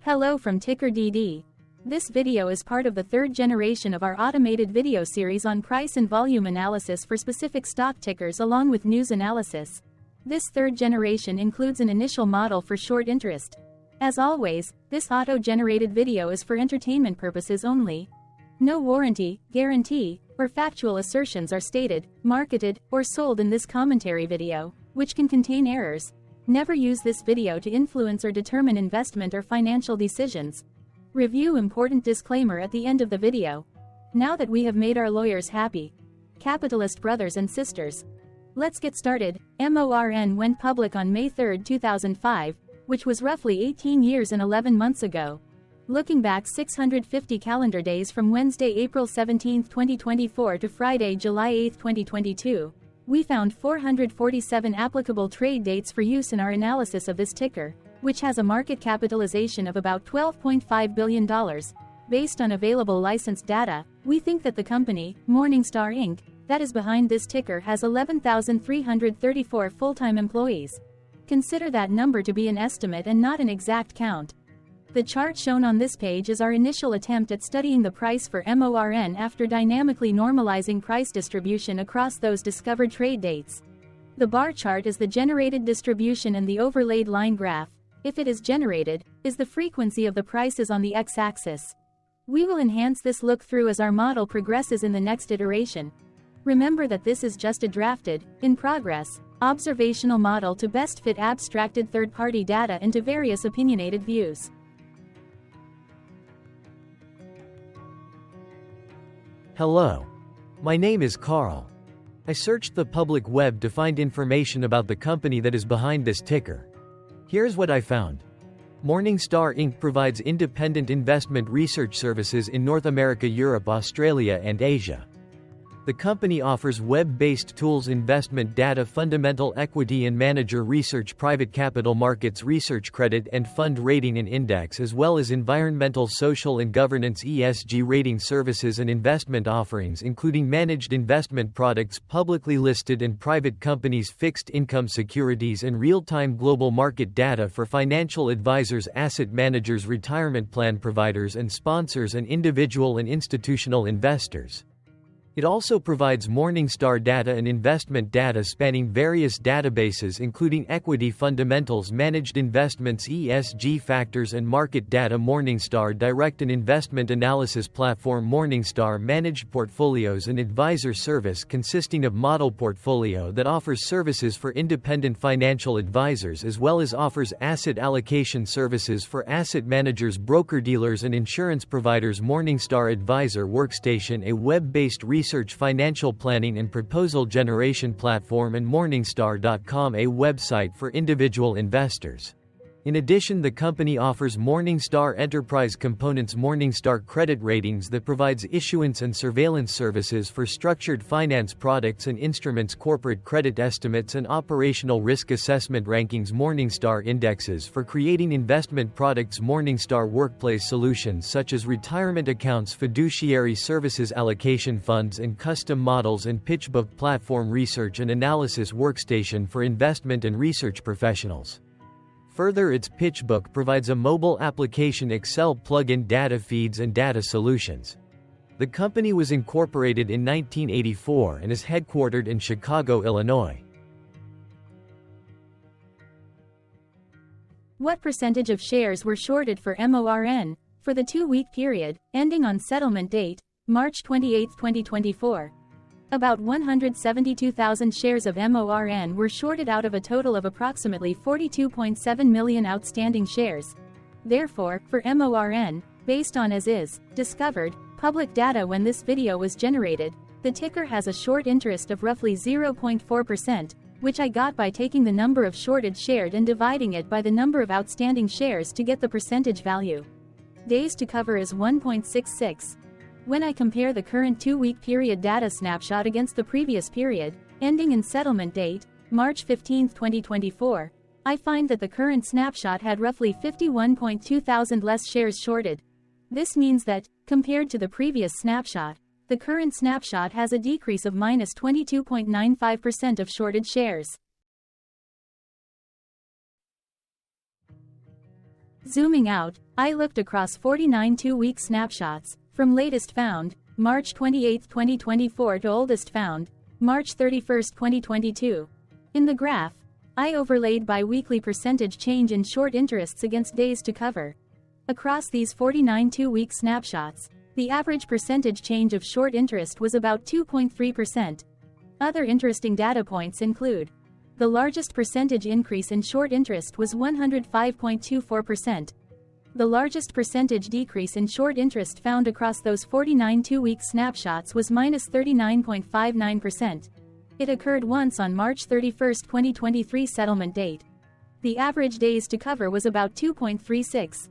Hello from TickerDD. This video is part of the third generation of our automated video series on price and volume analysis for specific stock tickers along with news analysis. This third generation includes an initial model for short interest. As always, this auto-generated video is for entertainment purposes only. No warranty, guarantee, or factual assertions are stated, marketed, or sold in this commentary video, which can contain errors. Never use this video to influence or determine investment or financial decisions. Review important disclaimer at the end of the video. Now that we have made our lawyers happy, capitalist brothers and sisters, let's get started. MORN went public on May 3, 2005, which was roughly 18 years and 11 months ago. Looking back 650 calendar days from Wednesday, April 17, 2024 to Friday, July 8, 2022, we found 447 applicable trade dates for use in our analysis of this ticker, which has a market capitalization of about $12.5 billion. Based on available licensed data, we think that the company, Morningstar Inc., that is behind this ticker has 11,334 full-time employees. Consider that number to be an estimate and not an exact count. The chart shown on this page is our initial attempt at studying the price for MORN after dynamically normalizing price distribution across those discovered trade dates. The bar chart is the generated distribution and the overlaid line graph, if it is generated, is the frequency of the prices on the x-axis. We will enhance this look-through as our model progresses in the next iteration. Remember that this is just a drafted, in progress, observational model to best fit abstracted third-party data into various opinionated views. Hello. My name is Carl. I searched the public web to find information about the company that is behind this ticker. Here's what I found. Morningstar Inc. provides independent investment research services in North America, Europe, Australia, and Asia. The company offers web-based tools, investment data, fundamental equity and manager research, private capital markets research, credit and fund rating and index, as well as environmental, social and governance (ESG) rating services and investment offerings, including managed investment products, publicly listed and private companies, fixed income securities, and real-time global market data for financial advisors, asset managers, retirement plan providers, and sponsors, and individual and institutional investors. It also provides Morningstar data and investment data spanning various databases including equity fundamentals, managed investments, ESG factors and market data. Morningstar Direct, an investment analysis platform. Morningstar Managed Portfolios, an advisor service consisting of model portfolio that offers services for independent financial advisors as well as offers asset allocation services for asset managers, broker-dealers and insurance providers. Morningstar Advisor Workstation, a web-based research financial planning and proposal generation platform, and Morningstar.com, a website for individual investors. In addition, the company offers Morningstar Enterprise Components, Morningstar Credit Ratings that provides issuance and surveillance services for structured finance products and instruments, corporate credit estimates and operational risk assessment rankings. Morningstar Indexes for creating investment products. Morningstar Workplace Solutions such as retirement accounts, fiduciary services, allocation funds and custom models, and PitchBook Platform Research and Analysis Workstation for investment and research professionals. Further, its PitchBook provides a mobile application, Excel plugin, data feeds and data solutions. The company was incorporated in 1984 and is headquartered in Chicago, Illinois. What percentage of shares were shorted for MORN for the 2-week period, ending on settlement date, March 28, 2024? About 172,000 shares of MORN were shorted out of a total of approximately 42.7 million outstanding shares. Therefore, for MORN, based on as is discovered public data when this video was generated, the ticker has a short interest of roughly 0.4%, which I got by taking the number of shorted shares and dividing it by the number of outstanding shares to get the percentage value. Days to cover is 1.66. When I compare the current 2-week period data snapshot against the previous period, ending in settlement date, March 15, 2024, I find that the current snapshot had roughly 51.2 thousand less shares shorted. This means that, compared to the previous snapshot, the current snapshot has a decrease of minus 22.95% of shorted shares. Zooming out, I looked across 49 two-week snapshots, from latest found, March 28, 2024 to oldest found, March 31, 2022. In the graph, I overlaid bi-weekly percentage change in short interests against days to cover. Across these 49 two-week snapshots, the average percentage change of short interest was about 2.3%. Other interesting data points include: the largest percentage increase in short interest was 105.24%. The largest percentage decrease in short interest found across those 49 two-week snapshots was -39.59%. It occurred once on March 31, 2023 settlement date. The average days to cover was about 2.36.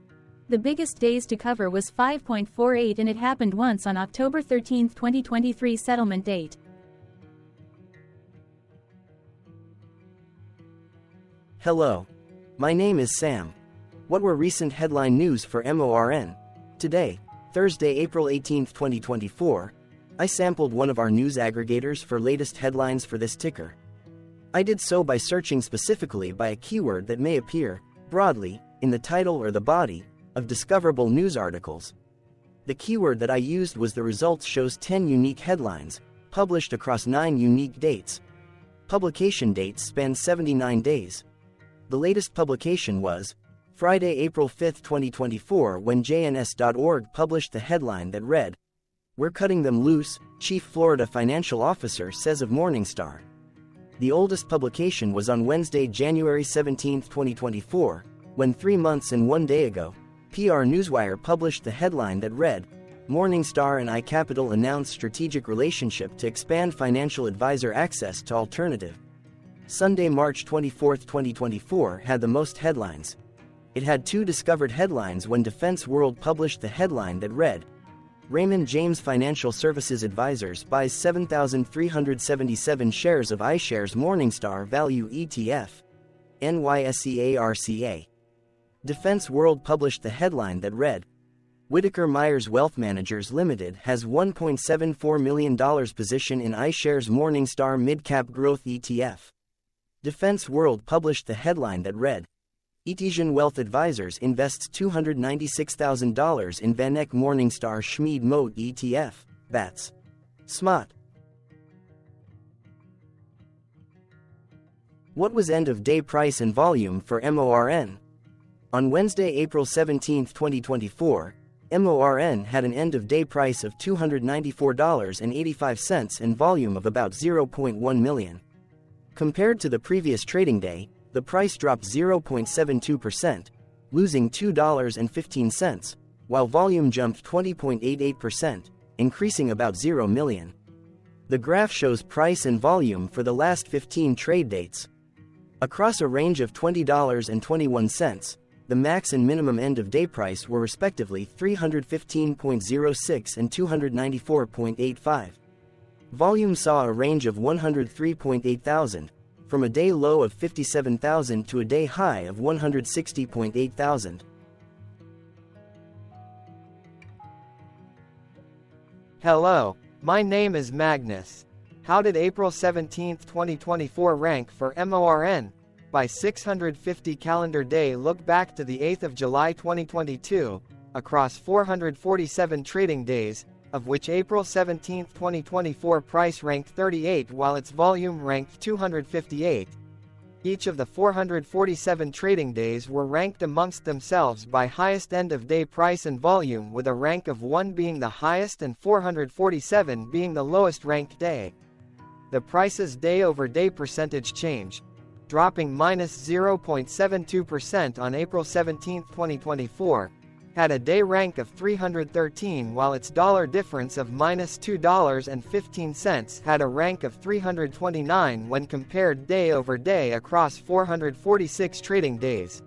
The biggest days to cover was 5.48 and it happened once on October 13, 2023 settlement date. Hello. My name is Sam. What were recent headline news for MORN? Today, Thursday, April 18, 2024, I sampled one of our news aggregators for latest headlines for this ticker. I did so by searching specifically by a keyword that may appear, broadly, in the title or the body of discoverable news articles. The keyword that I used was the results shows 10 unique headlines, published across 9 unique dates. Publication dates span 79 days. The latest publication was Friday, April 5, 2024, when JNS.org published the headline that read, "We're cutting them loose, Chief Florida Financial Officer says of Morningstar." The oldest publication was on Wednesday, January 17, 2024, when 3 months and 1 day ago, PR Newswire published the headline that read, "Morningstar and iCapital announce strategic relationship to expand financial advisor access to alternative." Sunday, March 24, 2024 had the most headlines. It had 2 discovered headlines when Defense World published the headline that read, "Raymond James Financial Services Advisors buys 7,377 shares of iShares Morningstar Value ETF, NYSE-ARCA. Defense World published the headline that read, "Whitaker Myers Wealth Managers Limited has $1.74 million position in iShares Morningstar Midcap Growth ETF." Defense World published the headline that read, "Ethesian Wealth Advisors invests $296,000 in VanEck Morningstar Schmid Mode ETF, BATS. SMOT." What was end-of-day price and volume for MORN? On Wednesday, April 17, 2024, MORN had an end-of-day price of $294.85 and volume of about 0.1 million. Compared to the previous trading day, the price dropped 0.72%, losing $2.15, while volume jumped 20.88%, increasing about 0 million. The graph shows price and volume for the last 15 trade dates. Across a range of $20 and 21 cents, the max and minimum end-of-day price were respectively 315.06 and 294.85. Volume saw a range of 103.8 thousand, from a day low of 57,000 to a day high of 160.8 thousand. Hello, my name is Magnus. How did April 17, 2024 rank for MORN? By 650 calendar day, look back to the 8th of July 2022, across 447 trading days, of which April 17, 2024 price ranked 38 while its volume ranked 258. Each of the 447 trading days were ranked amongst themselves by highest end-of-day price and volume, with a rank of 1 being the highest and 447 being the lowest ranked day. The price's day-over-day percentage change, dropping -0.72% on April 17, 2024, had a day rank of 313 while its dollar difference of -$2.15 had a rank of 329 when compared day over day across 446 trading days.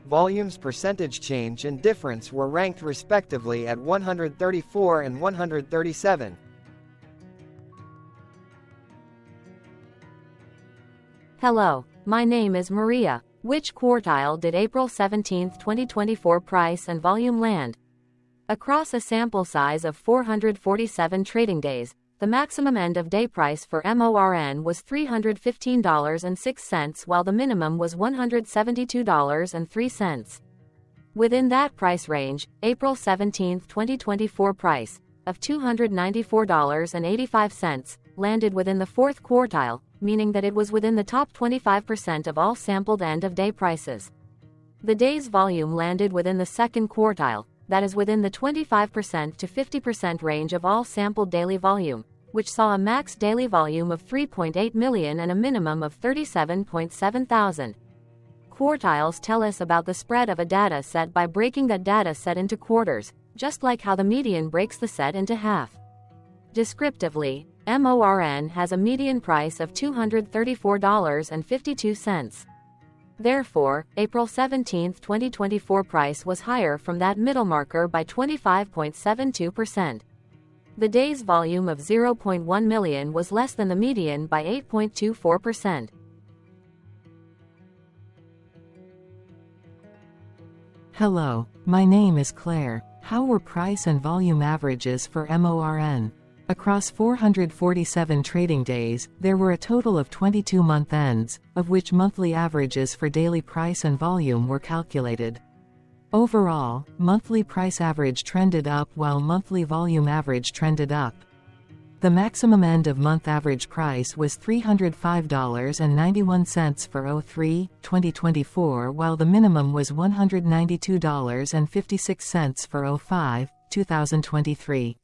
Volume's percentage change and difference were ranked respectively at 134 and 137. Hello, my name is Maria. Which quartile did April 17, 2024 price and volume land? Across a sample size of 447 trading days, the maximum end-of-day price for MORN was $315.06 while the minimum was $172.03. Within that price range, April 17, 2024 price of $294.85 landed within the fourth quartile, meaning that it was within the top 25% of all sampled end-of-day prices. The day's volume landed within the second quartile, that is within the 25% to 50% range of all sampled daily volume, which saw a max daily volume of 3.8 million and a minimum of 37.7 thousand. Quartiles tell us about the spread of a data set by breaking that data set into quarters, just like how the median breaks the set into half. Descriptively, MORN has a median price of $234.52. Therefore, April 17, 2024 price was higher from that middle marker by 25.72%. The day's volume of 0.1 million was less than the median by 8.24%. Hello, my name is Claire. How were price and volume averages for MORN? Across 447 trading days, there were a total of 22 month ends, of which monthly averages for daily price and volume were calculated. Overall, monthly price average trended up while monthly volume average trended up. The maximum end-of-month average price was $305.91 for 03-2024, while the minimum was $192.56 for 05-2023.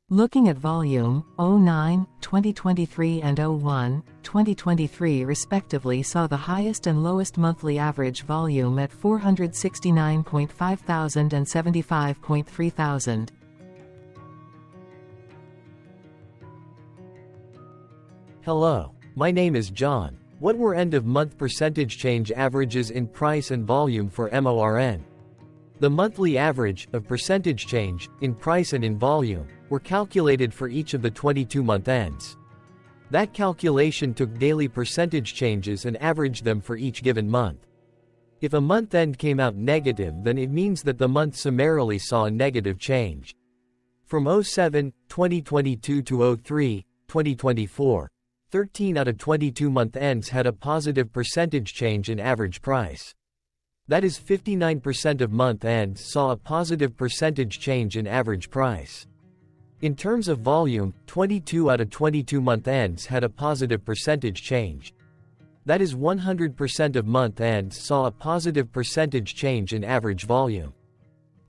Looking at volume, 09-2023 and 01-2023 respectively saw the highest and lowest monthly average volume at 469.5 thousand and 75.3 thousand. Hello, my name is John. What were end-of-month percentage change averages in price and volume for MORN? The monthly average of percentage change in price and in volume were calculated for each of the 22-month ends. That calculation took daily percentage changes and averaged them for each given month. If a month end came out negative, then it means that the month summarily saw a negative change. From 07-2022 to 03-2024, 13 out of 22 month ends had a positive percentage change in average price. That is, 59% of month ends saw a positive percentage change in average price. In terms of volume, 22 out of 22 month ends had a positive percentage change. That is, 100% of month ends saw a positive percentage change in average volume.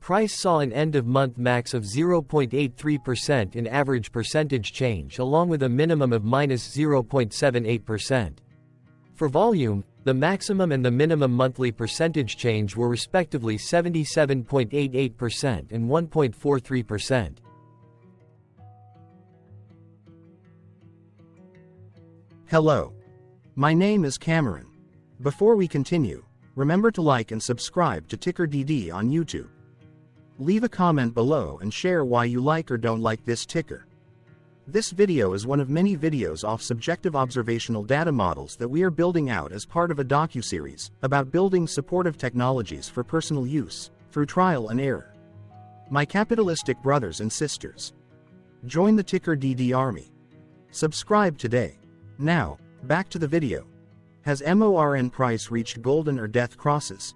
Price saw an end-of-month max of 0.83% in average percentage change, along with a minimum of -0.78%. For volume, the maximum and the minimum monthly percentage change were respectively 77.88% and 1.43%. Hello. My name is Cameron. Before we continue, remember to like and subscribe to TickerDD on YouTube. Leave a comment below and share why you like or don't like this ticker. This video is one of many videos off subjective observational data models that we are building out as part of a docuseries about building supportive technologies for personal use, through trial and error. My capitalistic brothers and sisters, join the TickerDD army. Subscribe today. Now, back to the video. Has MORN price reached golden or death crosses?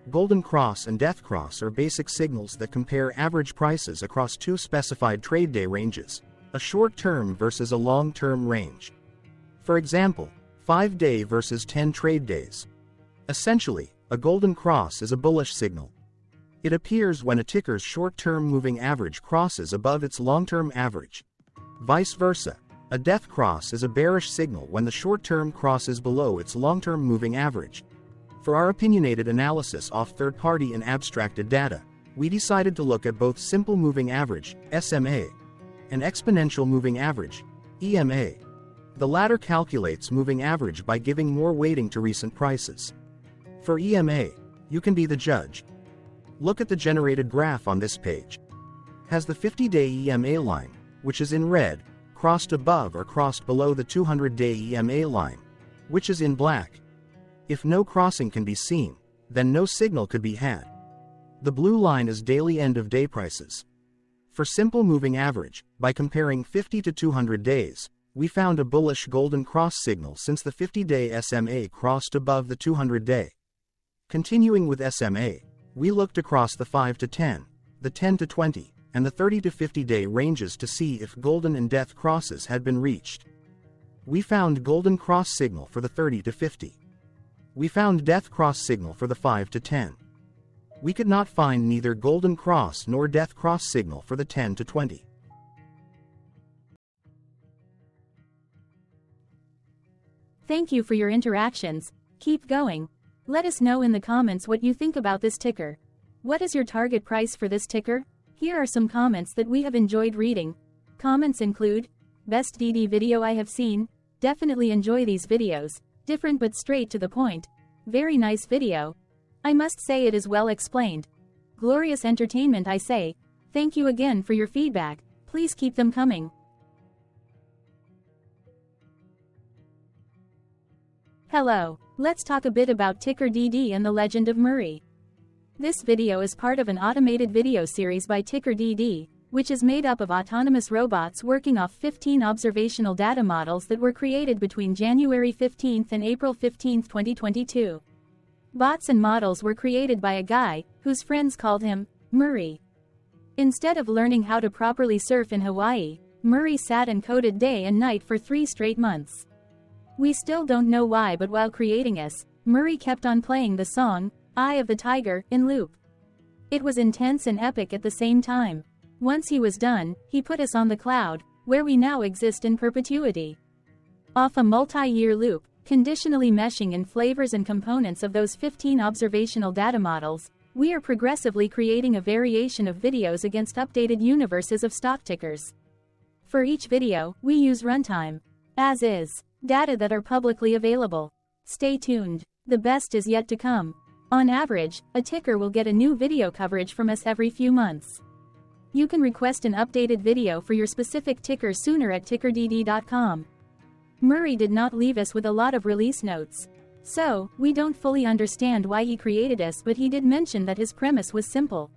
Golden cross and death cross are basic signals that compare average prices across two specified trade day ranges, a short-term versus a long-term range. For example, 5-day versus 10 trade days. Essentially, a golden cross is a bullish signal. It appears when a ticker's short-term moving average crosses above its long-term average. Vice versa, a death cross is a bearish signal when the short-term crosses below its long-term moving average. For our opinionated analysis off third-party and abstracted data, we decided to look at both simple moving average, SMA, and exponential moving average, EMA. The latter calculates moving average by giving more weighting to recent prices. For EMA, you can be the judge. Look at the generated graph on this page. Has the 50-day EMA line, which is in red, crossed above or crossed below the 200-day EMA line, which is in black? If no crossing can be seen, then no signal could be had. The blue line is daily end-of-day prices. For simple moving average, by comparing 50 to 200 days, we found a bullish golden cross signal since the 50-day SMA crossed above the 200-day. Continuing with SMA, We looked across the 5 to 10, the 10 to 20, and the 30 to 50 day ranges to see if golden and death crosses had been reached. We found golden cross signal for the 30 to 50. We found death cross signal for the 5 to 10. We could not find neither golden cross nor death cross signal for the 10 to 20. Thank you for your interactions. Keep going. Let us know in the comments what you think about this ticker. What is your target price for this ticker? Here are some comments that we have enjoyed reading. Comments include, best DD video I have seen, definitely enjoy these videos, different but straight to the point, very nice video. I must say it is well explained. Glorious entertainment I say, thank you again for your feedback, please keep them coming. Hello, let's talk a bit about TickerDD and the Legend of Murray. This video is part of an automated video series by TickerDD, which is made up of autonomous robots working off 15 observational data models that were created between January 15 and April 15, 2022. Bots and models were created by a guy, whose friends called him Murray. Instead of learning how to properly surf in Hawaii, Murray sat and coded day and night for 3 straight months. We still don't know why, but while creating us, Murray kept on playing the song, Eye of the Tiger, in loop. It was intense and epic at the same time. Once he was done, he put us on the cloud, where we now exist in perpetuity. Off a multi-year loop, conditionally meshing in flavors and components of those 15 observational data models, we are progressively creating a variation of videos against updated universes of stock tickers. For each video, we use runtime, as is, data that are publicly available. Stay tuned. The best is yet to come. On average, a ticker will get a new video coverage from us every few months. You can request an updated video for your specific ticker sooner at TickerDD.com. Murray did not leave us with a lot of release notes. So, we don't fully understand why he created us, but he did mention that his premise was simple.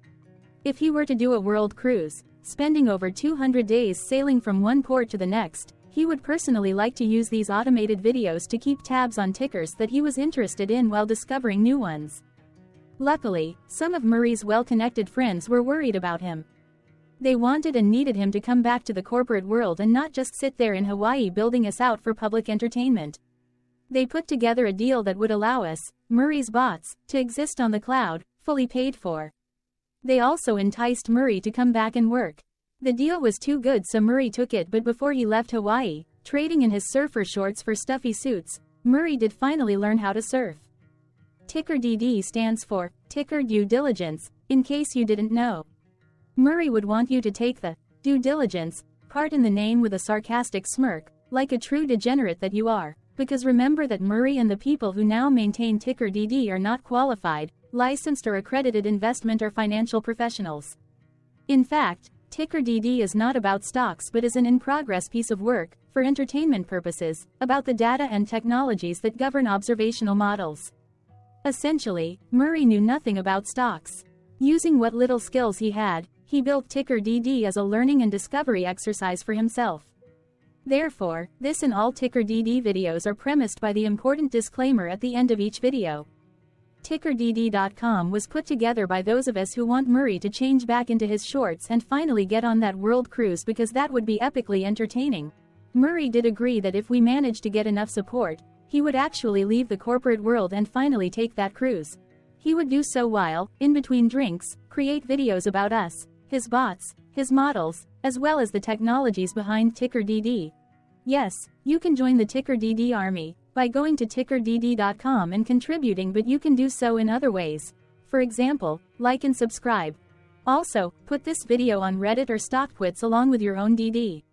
If he were to do a world cruise, spending over 200 days sailing from one port to the next, he would personally like to use these automated videos to keep tabs on tickers that he was interested in while discovering new ones. Luckily, some of Murray's well-connected friends were worried about him. They wanted and needed him to come back to the corporate world and not just sit there in Hawaii building us out for public entertainment. They put together a deal that would allow us, Murray's bots, to exist on the cloud, fully paid for. They also enticed Murray to come back and work. The deal was too good, so Murray took it, but before he left Hawaii, trading in his surfer shorts for stuffy suits, Murray did finally learn how to surf. TickerDD stands for Ticker Due Diligence, in case you didn't know. Murray would want you to take the due diligence part in the name with a sarcastic smirk, like a true degenerate that you are, because remember that Murray and the people who now maintain TickerDD are not qualified, licensed or accredited investment or financial professionals. In fact, TickerDD is not about stocks but is an in-progress piece of work, for entertainment purposes, about the data and technologies that govern observational models. Essentially, Murray knew nothing about stocks. Using what little skills he had, he built TickerDD as a learning and discovery exercise for himself. Therefore, this and all TickerDD videos are premised by the important disclaimer at the end of each video. TickerDD.com was put together by those of us who want Murray to change back into his shorts and finally get on that world cruise, because that would be epically entertaining. Murray did agree that if we managed to get enough support, he would actually leave the corporate world and finally take that cruise. He would do so while, in between drinks, create videos about us, his bots, his models, as well as the technologies behind TickerDD. Yes, you can join the TickerDD army by going to TickerDD.com and contributing, but you can do so in other ways. For example, like and subscribe. Also, put this video on Reddit or StockTwits along with your own DD.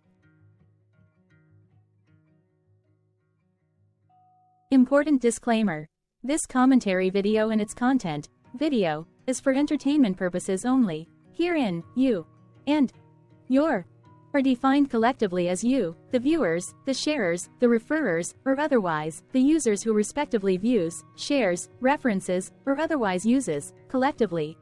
Important disclaimer. This commentary video and its content, video, is for entertainment purposes only. Herein, you and your are defined collectively as you, the viewers, the sharers, the referrers, or otherwise, the users who respectively views, shares, references, or otherwise uses, collectively,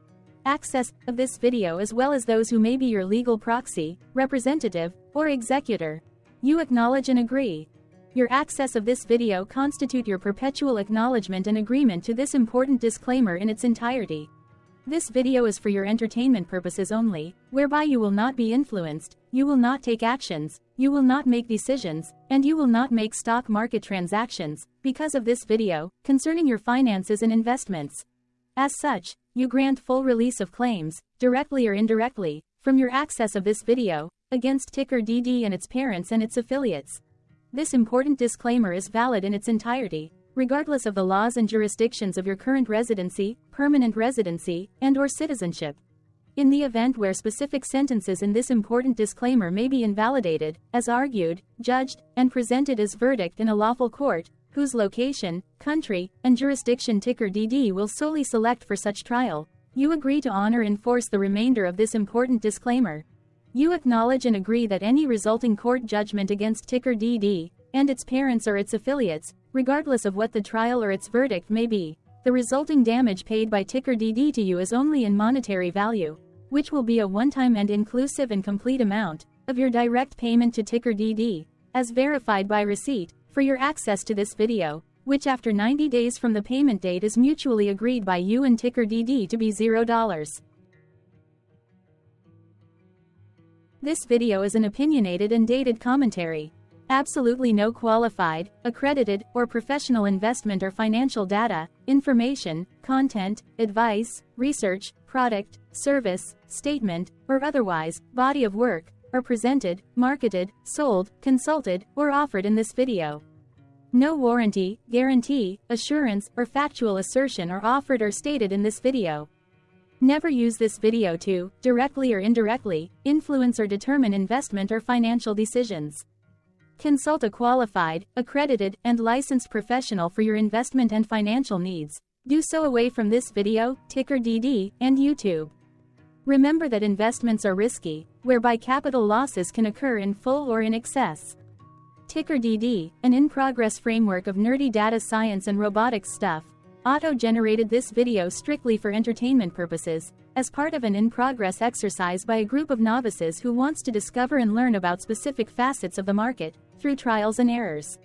access of this video, as well as those who may be your legal proxy, representative, or executor. You acknowledge and agree. Your access of this video constitute your perpetual acknowledgement and agreement to this important disclaimer in its entirety. This video is for your entertainment purposes only, whereby you will not be influenced, you will not take actions, you will not make decisions, and you will not make stock market transactions, because of this video, concerning your finances and investments. As such, you grant full release of claims, directly or indirectly, from your access of this video, against TickerDD and its parents and its affiliates. This important disclaimer is valid in its entirety, regardless of the laws and jurisdictions of your current residency, permanent residency, and/or citizenship. In the event where specific sentences in this important disclaimer may be invalidated, as argued, judged, and presented as verdict in a lawful court, whose location, country, and jurisdiction TickerDD will solely select for such trial, you agree to honor and enforce the remainder of this important disclaimer. You acknowledge and agree that any resulting court judgment against TickerDD, and its parents or its affiliates, regardless of what the trial or its verdict may be, the resulting damage paid by TickerDD to you is only in monetary value, which will be a one-time and inclusive and complete amount of your direct payment to TickerDD, as verified by receipt, for your access to this video, which after 90 days from the payment date is mutually agreed by you and TickerDD to be $0. This video is an opinionated and dated commentary. Absolutely no qualified, accredited, or professional investment or financial data, information, content, advice, research, product, service, statement, or otherwise, body of work, are presented, marketed, sold, consulted, or offered in this video. No warranty, guarantee, assurance, or factual assertion are offered or stated in this video. Never use this video to, directly or indirectly, influence or determine investment or financial decisions. Consult a qualified, accredited, and licensed professional for your investment and financial needs. Do so away from this video, TickerDD, and YouTube. Remember that investments are risky, whereby capital losses can occur in full or in excess. TickerDD, an in-progress framework of nerdy data science and robotics stuff, auto-generated this video strictly for entertainment purposes, as part of an in-progress exercise by a group of novices who wants to discover and learn about specific facets of the market, through trials and errors.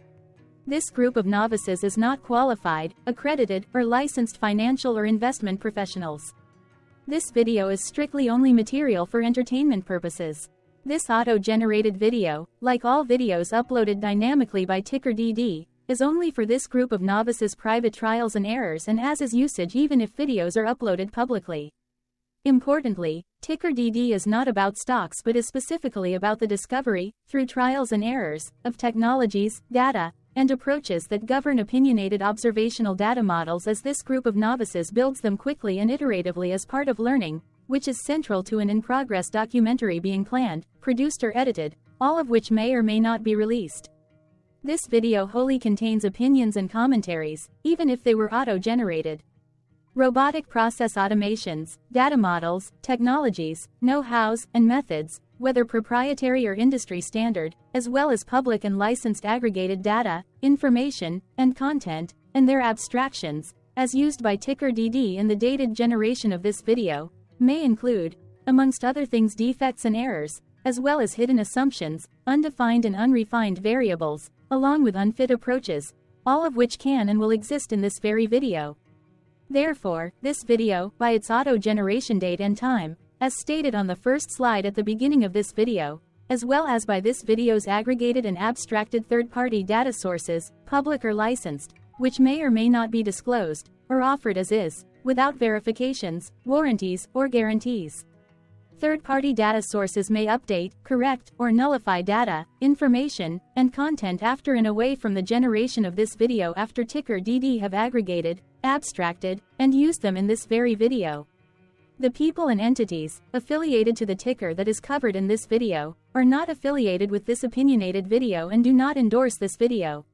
This group of novices is not qualified, accredited, or licensed financial or investment professionals. This video is strictly only material for entertainment purposes. This auto-generated video, like all videos uploaded dynamically by TickerDD, is only for this group of novices' private trials and errors and as is usage even if videos are uploaded publicly. Importantly, TickerDD is not about stocks but is specifically about the discovery, through trials and errors, of technologies, data, and approaches that govern opinionated observational data models as this group of novices builds them quickly and iteratively as part of learning, which is central to an in-progress documentary being planned, produced or edited, all of which may or may not be released. This video wholly contains opinions and commentaries, even if they were auto-generated. Robotic process automations, data models, technologies, know-hows, and methods, whether proprietary or industry standard, as well as public and licensed aggregated data, information, and content, and their abstractions, as used by TickerDD in the dated generation of this video, may include, amongst other things, defects and errors, as well as hidden assumptions, undefined and unrefined variables, along with unfit approaches, all of which can and will exist in this very video. Therefore, this video, by its auto-generation date and time, as stated on the first slide at the beginning of this video, as well as by this video's aggregated and abstracted third-party data sources, public or licensed, which may or may not be disclosed, or offered as is, without verifications, warranties, or guarantees. Third-party data sources may update, correct, or nullify data, information, and content after and away from the generation of this video after TickerDD have aggregated, abstracted, and used them in this very video. The people and entities affiliated to the ticker that is covered in this video are not affiliated with this opinionated video and do not endorse this video.